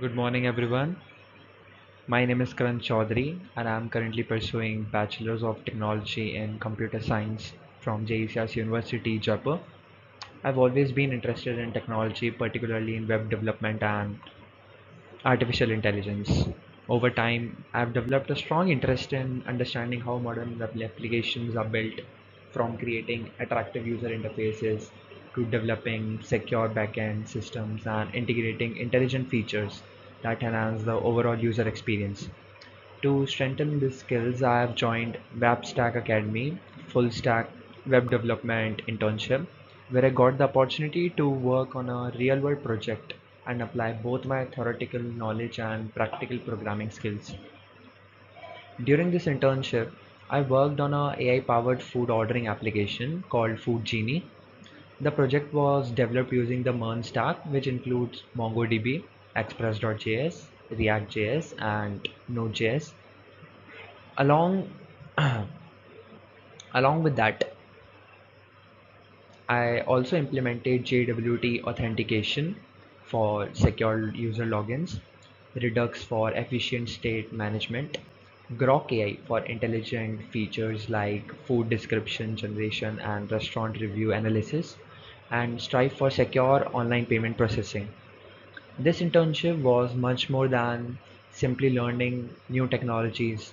Good morning, everyone. My name is Karan Chaudhary, and I am currently pursuing Bachelor's of Technology in Computer Science from JWT University, Jaipur. I've always been interested in technology, particularly in web development and artificial intelligence. Over time, I've developed a strong interest in understanding how modern web applications are built, from creating attractive user interfaces to developing secure backend systems and integrating intelligent features that enhance the overall user experience. To strengthen these skills, I have joined Stack Academy, full stack web development internship, where I got the opportunity to work on a real world project and apply both my theoretical knowledge and practical programming skills. During this internship, I worked on a AI powered food ordering application called Food Genie. The project was developed using the MERN Stack, which includes MongoDB, Express.js, React.js, and Node.js. Along Along with that, I also implemented JWT Authentication for secure user logins, Redux for efficient state management, Groq AI for intelligent features like food description generation and restaurant review analysis, and Stripe for secure online payment processing. This internship was much more than simply learning new technologies.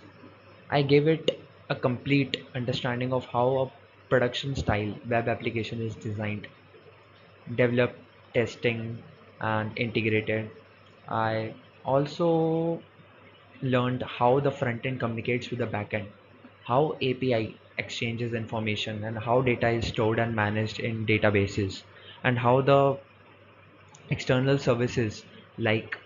I gave it a complete understanding of how a production style web application is designed, developed, testing, and integrated. I also learned how the front end communicates with the back end, how API exchanges information, and how data is stored and managed in databases, and how the external services like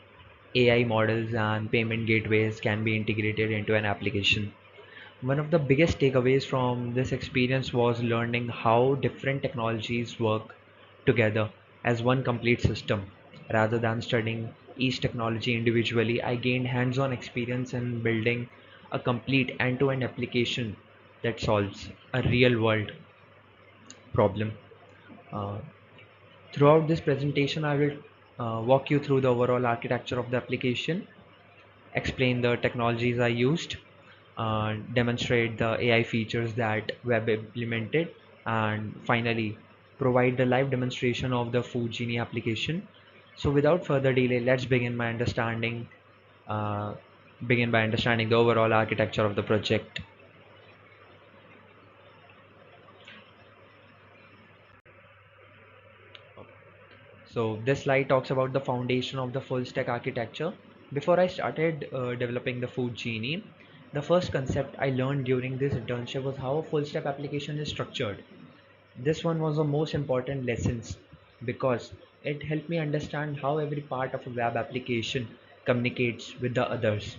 AI models and payment gateways can be integrated into an application. One of the biggest takeaways from this experience was learning how different technologies work together as one complete system. Rather than studying each technology individually, I gained hands on experience in building a complete end to end application that solves a real world problem. Uh, Throughout this presentation, I will walk you through the overall architecture of the application, explain the technologies I used, demonstrate the AI features that web implemented, and finally provide the live demonstration of the Food Genie application. So without further delay, let's uh, begin by understanding the overall architecture of the project. So this slide talks about the foundation of the full stack architecture. Before I started developing the Food Genie, the first concept I learned during this internship was how a full stack application is structured. This one was the most important lessons because it helped me understand how every part of a web application communicates with the others.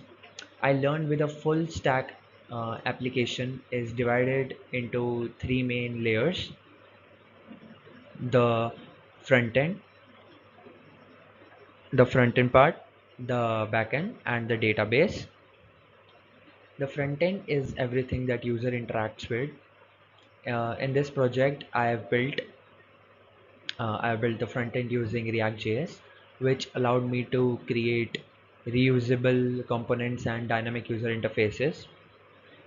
I learned with a full stack application is divided into three main layers: the front end, the front end part, the back end, and the database. The front end is everything that user interacts with. In this project, I have built the front end using React.js, which allowed me to create reusable components and dynamic user interfaces.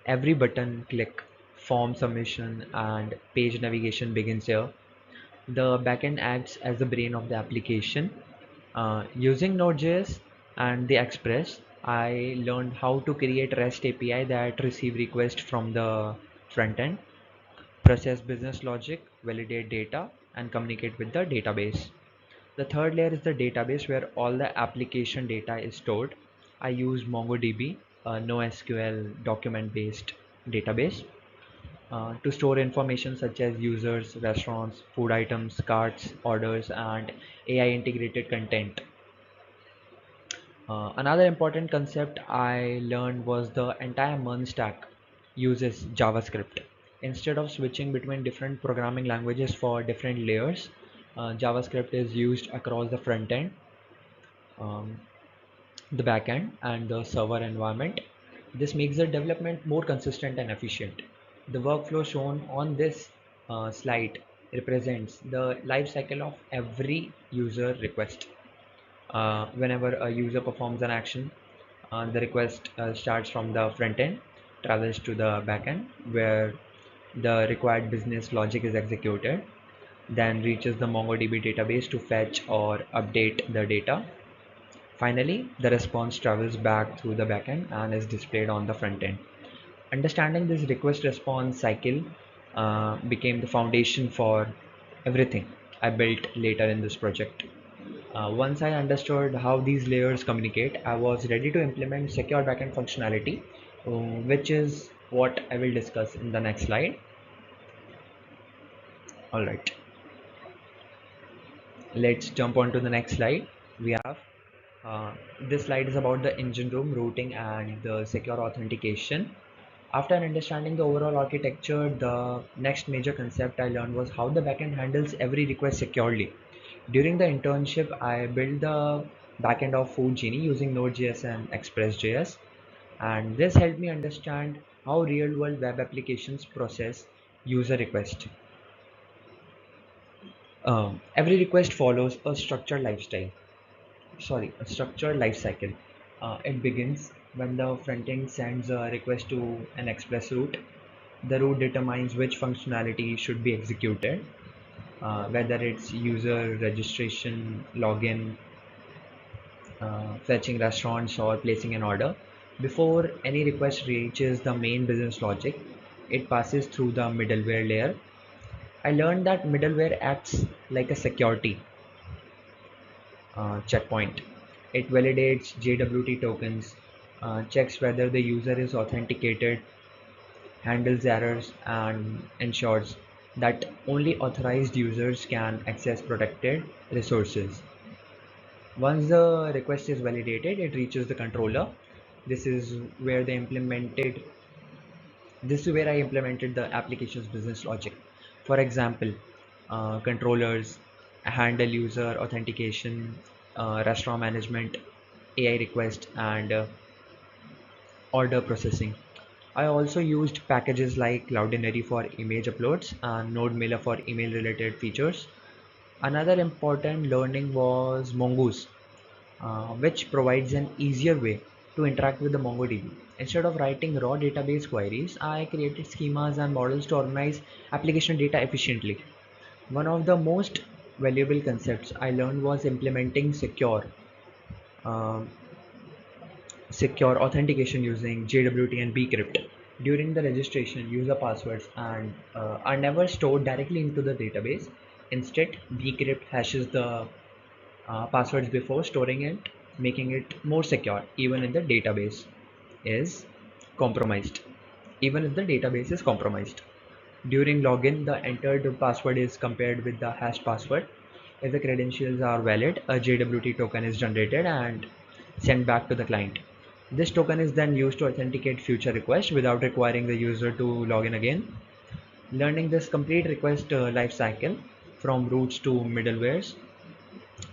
Every button click, form submission, and page navigation begins here. The backend acts as the brain of the application. Using Node.js and the Express, I learned how to create REST API that receive requests from the front end, process business logic, validate data, and communicate with the database. The third layer is the database where all the application data is stored. I use MongoDB, a NoSQL document-based database, to store information such as users, restaurants, food items, carts, orders, and AI integrated content. Another important concept I learned was the entire MERN stack uses JavaScript. Instead of switching between different programming languages for different layers, JavaScript is used across the front end, um, the backend, and the server environment. This makes the development more consistent and efficient. The workflow shown on this slide represents the life cycle of every user request. Whenever a user performs an action, the request starts from the front end, travels to the back end, where the required business logic is executed, then reaches the MongoDB database to fetch or update the data. Finally, the response travels back through the backend and is displayed on the front end. Understanding this request response cycle became the foundation for everything I built later in this project. Once I understood how these layers communicate, I was ready to implement secure backend functionality, which is what I will discuss in the next slide. All right, let's jump on to the next slide. We have this slide is about the engine room routing and the secure authentication. After understanding the overall architecture, the next major concept I learned was how the backend handles every request securely. During the internship, I built the backend of Food Genie using Node.js and Express.js, and this helped me understand how real-world web applications process user requests. Every request follows a structured structured life cycle. It begins when the frontend sends a request to an express route. The route determines which functionality should be executed, whether it's user registration, login, fetching restaurants, or placing an order. Before any request reaches the main business logic, it passes through the middleware layer. I learned that middleware acts like a security checkpoint. It validates JWT tokens, checks whether the user is authenticated, handles errors, and ensures that only authorized users can access protected resources. Once the request is validated, it reaches the controller. This is where they implemented this is where I implemented the application's business logic. For example, controllers handle user authentication, restaurant management, AI request, and order processing. I also used packages like Cloudinary for image uploads and NodeMailer for email related features. Another important learning was Mongoose, which provides an easier way to interact with the MongoDB. Instead of writing raw database queries, I created schemas and models to organize application data efficiently. One of the most valuable concepts I learned was implementing um, secure authentication using JWT and bcrypt. During the registration, user passwords and are never stored directly into the database. Instead, bcrypt hashes the passwords before storing it, making it more secure even if the database is compromised. Even if the database is compromised. During login, the entered password is compared with the hashed password. If the credentials are valid, a JWT token is generated and sent back to the client. This token is then used to authenticate future requests without requiring the user to log in again. Learning this complete request lifecycle from routes to middlewares,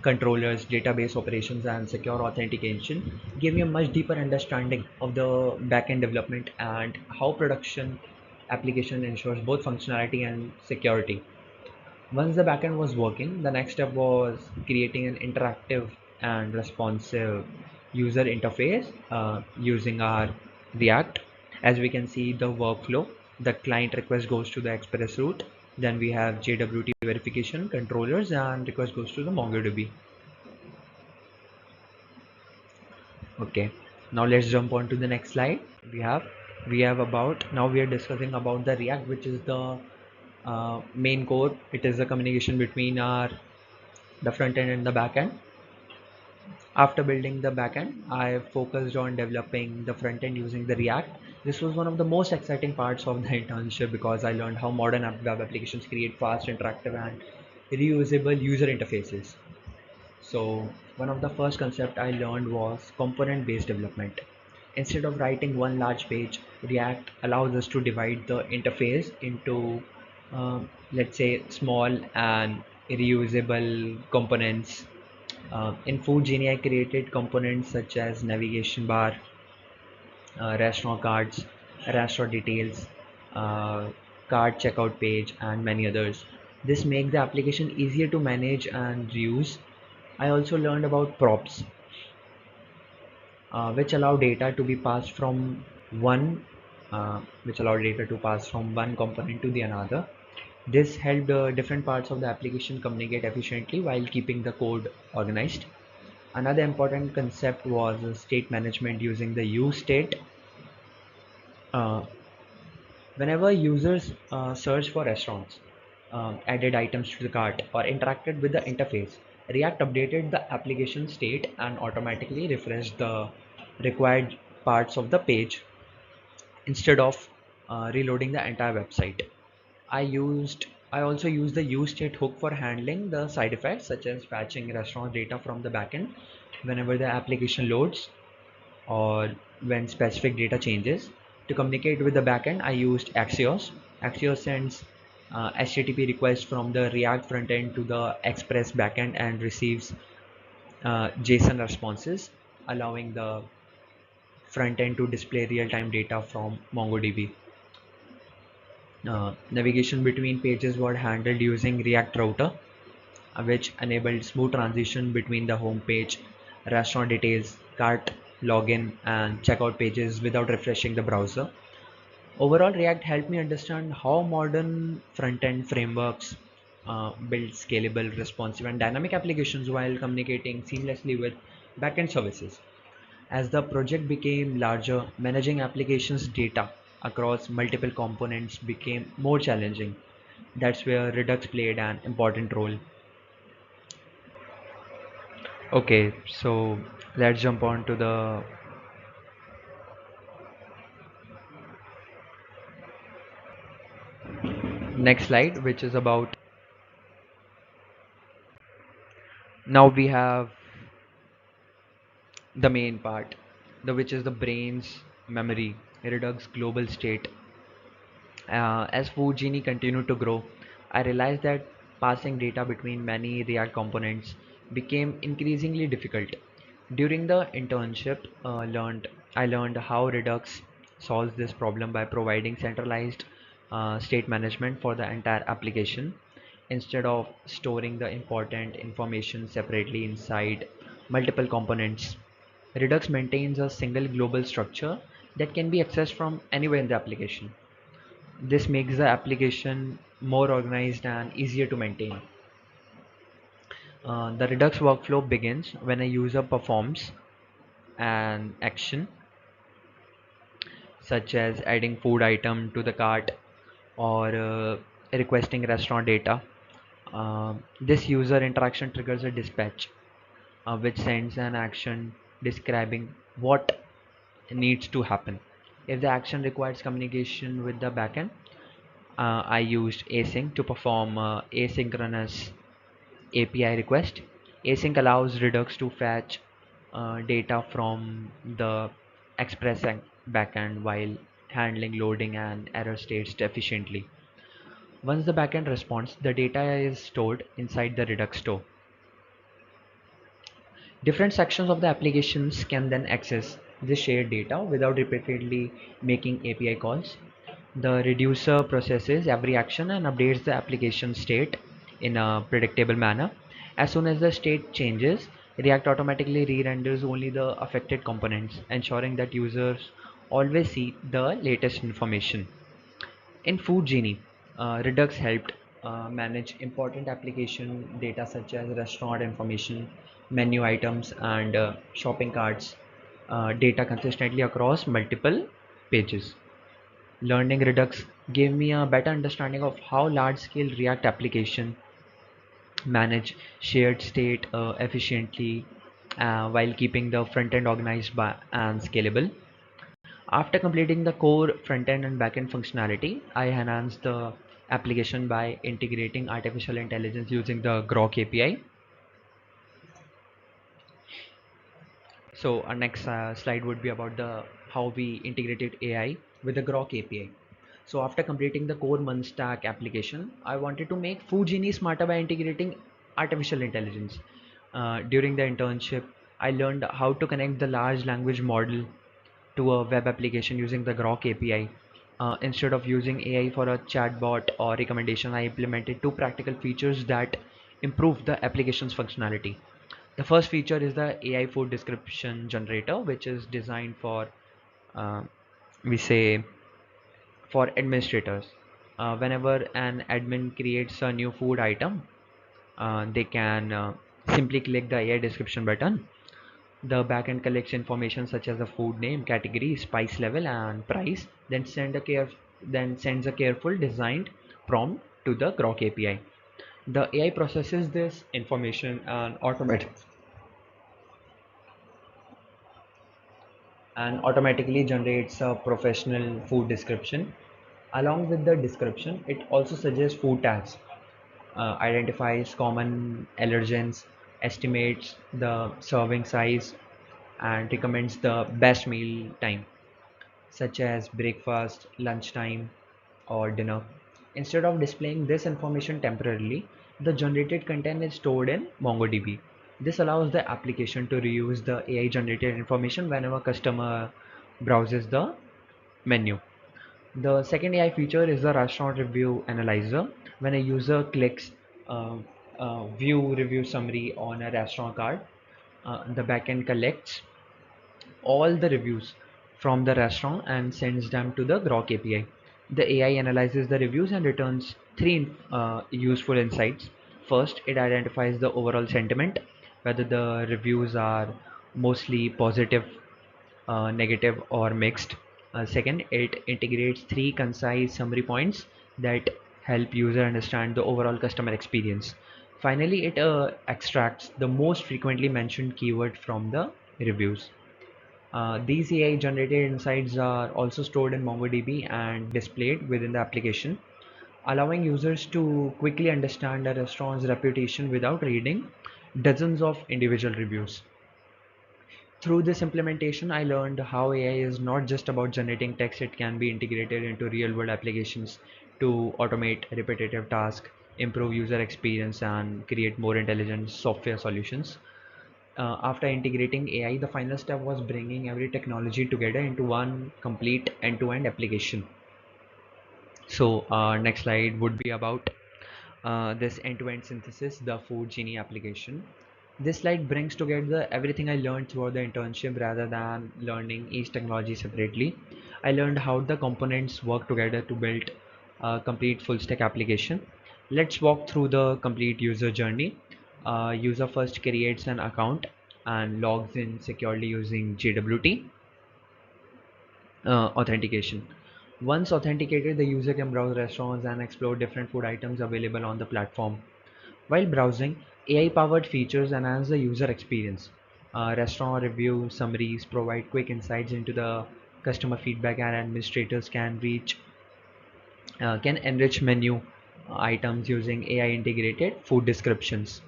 controllers, database operations, and secure authentication gave me a much deeper understanding of the backend development and how production application ensures both functionality and security. Once the backend was working, the next step was creating an interactive and responsive user interface using our React. As we can see the workflow, the client request goes to the express route, then we have JWT verification controllers, and request goes to the MongoDB. Okay, now let's jump on to the next slide. We have we have about now we are discussing about the React, which is the main core. It is the communication between our the front end and the back end. After building the backend, I focused on developing the front end using the React. This was one of the most exciting parts of the internship because I learned how modern web applications create fast, interactive, and reusable user interfaces. So one of the first concept I learned was component-based development. Instead of writing one large page, React allows us to divide the interface into, let's say, small and reusable components. In Food Genie, I created components such as navigation bar, restaurant cards, restaurant details, uh, card checkout page, and many others. This makes the application easier to manage and reuse. I also learned about props, which allow data to be passed from one one component to the another. This helped different parts of the application communicate efficiently while keeping the code organized. Another important concept was state management using the use state. Uh, Whenever users search for restaurants, added items to the cart, or interacted with the interface, React updated the application state and automatically refreshed the required parts of the page instead of reloading the entire website. I also used the use state hook for handling the side effects such as fetching restaurant data from the backend whenever the application loads or when specific data changes. To communicate with the backend, I used Axios. Axios sends HTTP requests from the React frontend to the Express backend and receives JSON responses, allowing the frontend to display real-time data from MongoDB. Navigation between pages was handled using React Router, which enabled smooth transition between the home page, restaurant details, cart, login, and checkout pages without refreshing the browser. Overall, React helped me understand how modern front-end frameworks build scalable, responsive, and dynamic applications while communicating seamlessly with backend services. As the project became larger, managing applications data across multiple components became more challenging. That's where Redux played an important role. Okay, so let's jump on to the next slide, which is about now we have the main part, the which is the brain's memory, Redux global state. As Food Genie continued to grow, I realized that passing data between many React components became increasingly difficult. During the internship, I learned how Redux solves this problem by providing centralized state management for the entire application. Instead of storing the important information separately inside multiple components, Redux maintains a single global structure that can be accessed from anywhere in the application. This makes the application more organized and easier to maintain. The Redux workflow begins when a user performs an action such as adding food item to the cart or requesting restaurant data. This user interaction triggers a dispatch, which sends an action describing what needs to happen. If the action requires communication with the backend, I used async to perform asynchronous API request. Async allows Redux to fetch data from the Express backend while handling loading and error states efficiently. Once the backend responds, the data is stored inside the Redux store. Different sections of the applications can then access this shared data without repeatedly making API calls. The reducer processes every action and updates the application state in a predictable manner. As soon as the state changes, React automatically re-renders only the affected components, ensuring that users always see the latest information. In Food Genie, Redux helped manage important application data such as restaurant information, menu items, and shopping carts data consistently across multiple pages. Learning Redux gave me a better understanding of how large-scale React application manage shared state efficiently while keeping the front end organized and scalable. After completing the core front-end and back-end functionality, I enhanced the application by integrating artificial intelligence using the Groq API. So our next slide would be about the how we integrated AI with the Groq API. So after completing the core MERN Stack application, I wanted to make Food Genie smarter by integrating artificial intelligence. During the internship, I learned how to connect the large language model to a web application using the Groq API. Instead of using AI for a chatbot or recommendation, I implemented two practical features that improve the application's functionality. The first feature is the AI food description generator, which is designed for uh, we say for administrators. Whenever an admin creates a new food item, they can simply click the AI description button. The backend collects information such as the food name, category, spice level, and price. Then sends a careful designed prompt to the Groq API. The AI processes this information and automatically generates a professional food description. Along with the description, it also suggests food tags, identifies common allergens, estimates the serving size, and recommends the best meal time, such as breakfast, lunchtime, or dinner. Instead of displaying this information temporarily, the generated content is stored in MongoDB. This allows the application to reuse the AI generated information whenever customer browses the menu. The second AI feature is the restaurant review analyzer. When a user clicks uh, view review summary on a restaurant card, the backend collects all the reviews from the restaurant and sends them to the Groq API. The AI analyzes the reviews and returns three useful insights. First, it identifies the overall sentiment, whether the reviews are mostly positive, negative, or mixed. Second, it integrates three concise summary points that help user understand the overall customer experience. Finally, it extracts the most frequently mentioned keyword from the reviews. These AI generated insights are also stored in MongoDB and displayed within the application, allowing users to quickly understand a restaurant's reputation without reading dozens of individual reviews. Through this implementation, I learned how AI is not just about generating text, it can be integrated into real world applications to automate repetitive tasks, improve user experience, and create more intelligent software solutions. After integrating AI, the final step was bringing every technology together into one complete end-to-end application. So, next slide would be about this end-to-end synthesis, the Food Genie application. This slide brings together everything I learned throughout the internship rather than learning each technology separately. I learned how the components work together to build a complete full stack application. Let's walk through the complete user journey. User first creates an account and logs in securely using JWT authentication. Once authenticated, the user can browse restaurants and explore different food items available on the platform. While browsing, AI-powered features enhance the user experience. Restaurant review summaries provide quick insights into the customer feedback, and administrators can enrich menu items using AI integrated food descriptions.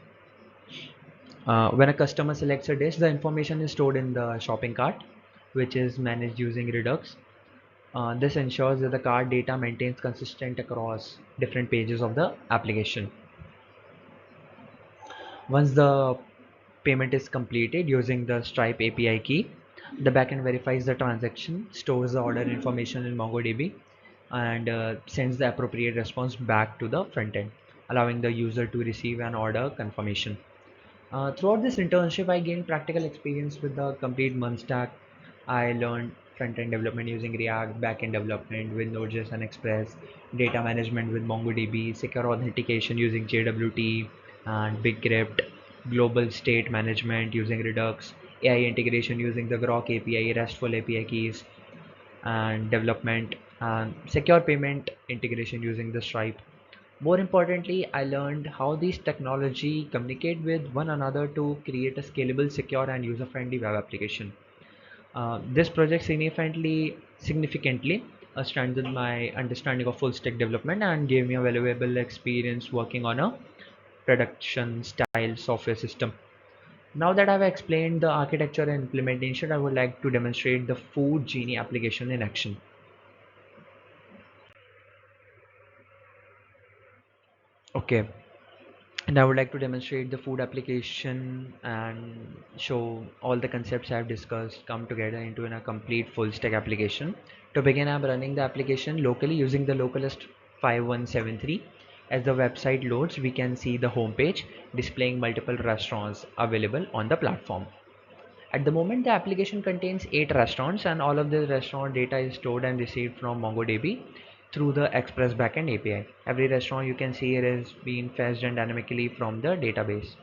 When a customer selects a dish, the information is stored in the shopping cart, which is managed using Redux. This ensures that the cart data maintains consistent across different pages of the application. Once the payment is completed using the Stripe API key, the backend verifies the transaction, stores the order information in MongoDB, and sends the appropriate response back to the front end, allowing the user to receive an order confirmation. Throughout this internship, I gained practical experience with the complete MERN stack. I learned front-end development using React, back-end development with Node.js and Express, data management with MongoDB, secure authentication using JWT and bcrypt, global state management using Redux, AI integration using the Groq API, RESTful API keys, and development and secure payment integration using the Stripe. More importantly, I learned how these technology communicate with one another to create a scalable, secure, and user-friendly web application. This project significantly strengthened my understanding of full stack development and gave me a valuable experience working on a production style software system. Now that I've explained the architecture and implementation, I would like to demonstrate the Food Genie application in action. Okay, and I would like to demonstrate the food application and show all the concepts I've discussed come together into a complete full stack application. To begin, I'm running the application locally using the localhost 5173. As the website loads, we can see the home page displaying multiple restaurants available on the platform. At the moment, the application contains 8 restaurants, and all of the restaurant data is stored and received from MongoDB through the Express backend API. Every restaurant you can see here is being fetched and dynamically from the database.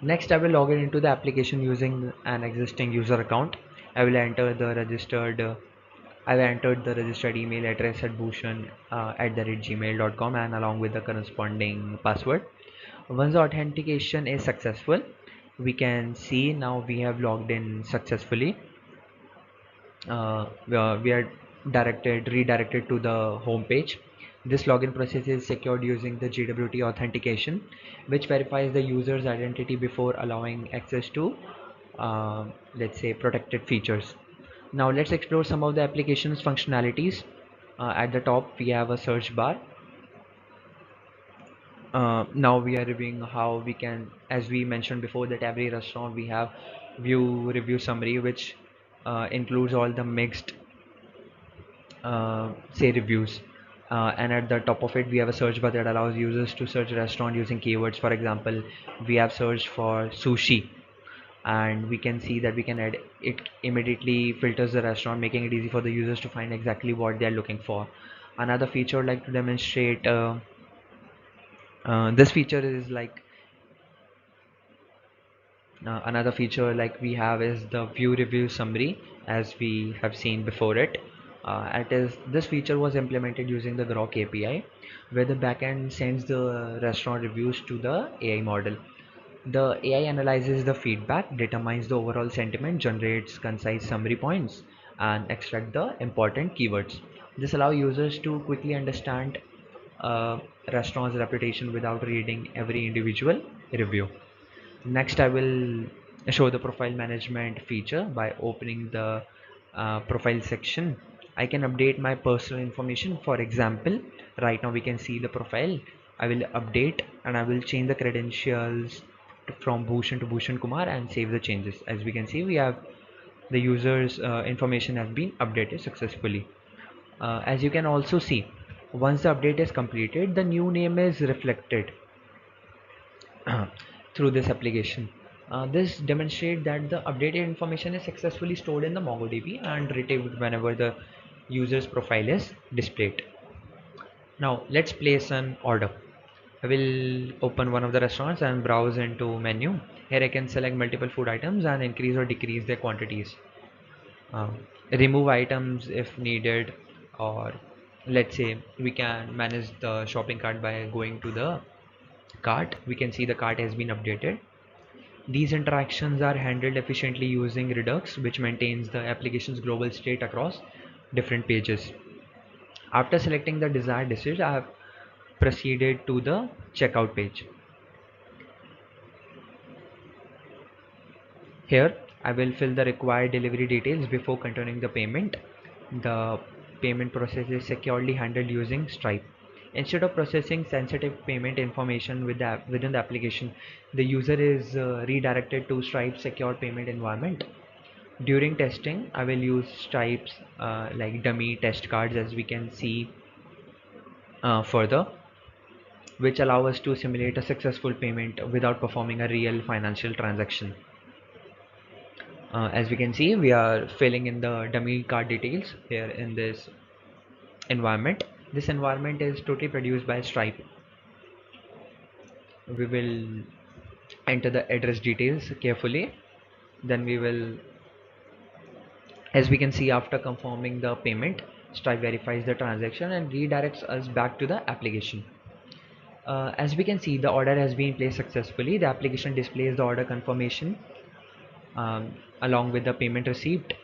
Next, I will log in into the application using an existing user account. I will enter the registered I've entered the registered email address at bhushan @gmail.com and along with the corresponding password. Once the authentication is successful, we can see now we have logged in successfully. We are redirected to the home page. This login process is secured using the JWT authentication, which verifies the user's identity before allowing access to, let's say, protected features. Now let's explore some of the application's functionalities. At the top, we have a search bar. Now we are reviewing how we can, as we mentioned before, that every restaurant we have view review summary, which includes all the mixed say reviews. And at the top of it, we have a search bar that allows users to search restaurant using keywords. For example, we have searched for sushi, and we can see that we can add it immediately filters the restaurant, making it easy for the users to find exactly what they are looking for. Another feature I'd like to demonstrate, this feature is like another feature like we have is the view review summary, as we have seen before it. This feature was implemented using the Groq API, where the backend sends the restaurant reviews to the AI model. The AI analyzes the feedback, determines the overall sentiment, generates concise summary points, and extract the important keywords. This allows users to quickly understand a restaurant's reputation without reading every individual review. Next, I will show the profile management feature by opening the profile section. I can update my personal information. For example, right now we can see the profile. I will update and I will change the credentials from Bhushan to Bhushan Kumar and save the changes. As we can see, we have the user's information has been updated successfully. As you can also see, once the update is completed, the new name is reflected through this application. This demonstrates that the updated information is successfully stored in the MongoDB and retrieved whenever the user's profile is displayed. Now let's place an order. I will open one of the restaurants and browse into menu. Here I can select multiple food items and increase or decrease their quantities. Uh, Remove items if needed, or let's say we can manage the shopping cart by going to the cart. We can see the cart has been updated. These interactions are handled efficiently using Redux, which maintains the application's global state across different pages. After selecting the desired dish, I have proceeded to the checkout page. Here, I will fill the required delivery details before continuing the payment. The payment process is securely handled using Stripe. Instead of processing sensitive payment information within the application, the user is redirected to Stripe's secure payment environment. During testing, I will use Stripe's like dummy test cards, as we can see further, which allow us to simulate a successful payment without performing a real financial transaction. As we can see, we are filling in the dummy card details here in this environment. This environment is totally produced by Stripe. We will enter the address details carefully. Then we will, as we can see, after confirming the payment, Stripe verifies the transaction and redirects us back to the application. As we can see, the order has been placed successfully. The application displays the order confirmation along with the payment received.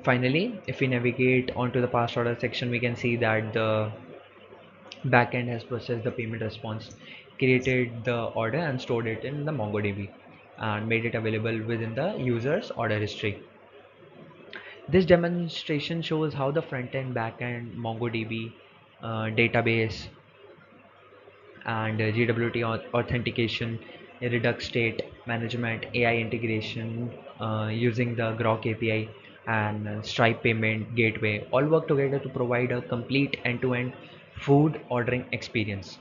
Finally, if we navigate onto the past order section, we can see that the backend has processed the payment response, created the order and stored it in the MongoDB and made it available within the user's order history. This demonstration shows how the front-end, back-end, MongoDB database and JWT authentication, Redux state management, AI integration using the Groq API and Stripe payment gateway all work together to provide a complete end-to-end food ordering experience.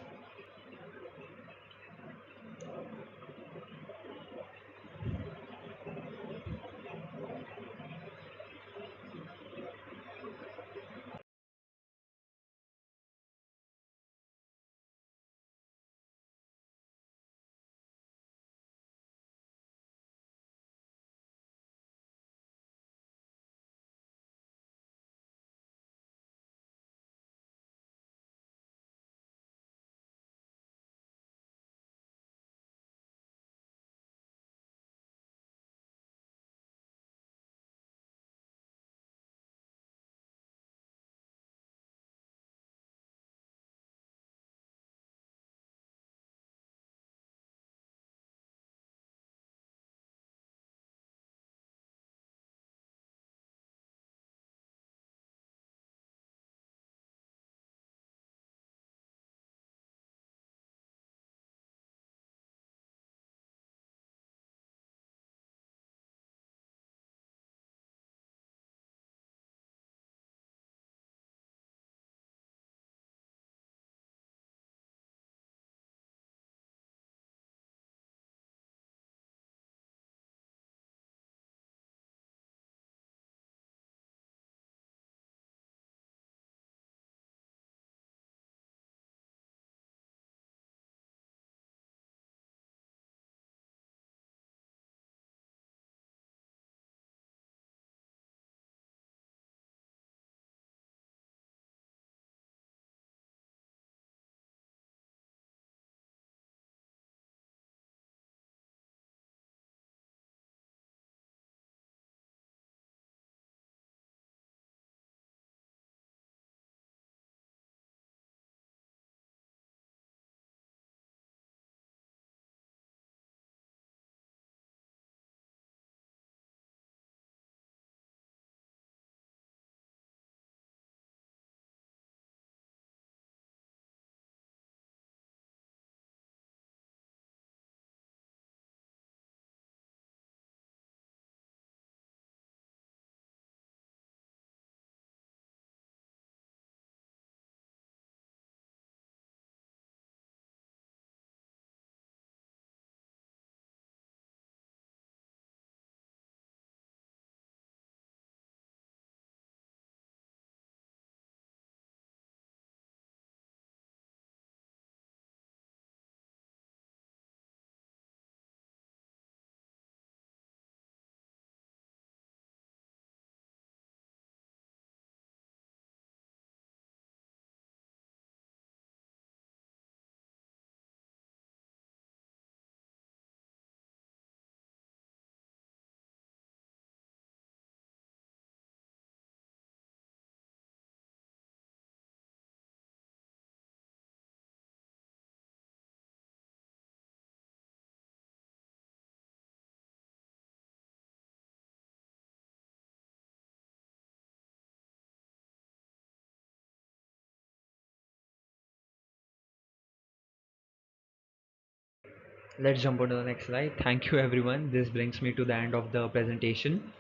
Let's jump on to the next slide. Thank you everyone. This brings me to the end of the presentation.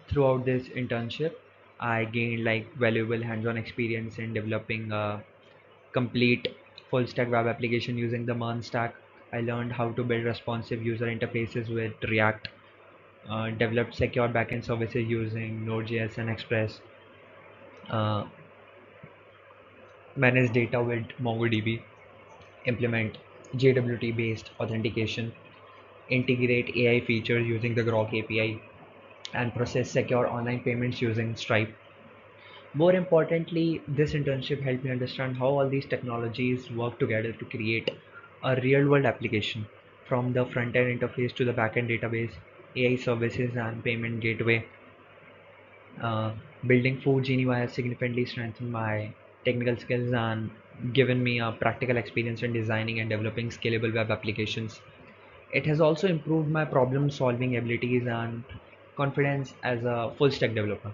Throughout this internship, I gained like valuable hands-on experience in developing a complete full stack web application using the MERN stack. I learned how to build responsive user interfaces with React, developed secure backend services using Node.js and Express, uh, manage data with MongoDB, implement JWT based authentication, integrate AI features using the Groq API, and process secure online payments using Stripe. More importantly, this internship helped me understand how all these technologies work together to create a real world application, from the front end interface to the back end database, AI services, and payment gateway. Uh, Building Food Genie has significantly strengthened my technical skills and given me a practical experience in designing and developing scalable web applications. It has also improved my problem solving abilities and confidence as a full stack developer.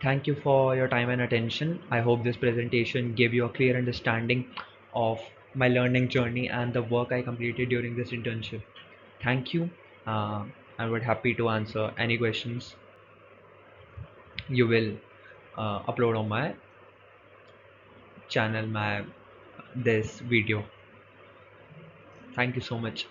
Thank you for your time and attention. I hope this presentation gave you a clear understanding of my learning journey and the work I completed during this internship. Thank you. I would happy to answer any questions. you will upload on my channel my this video. Thank you so much.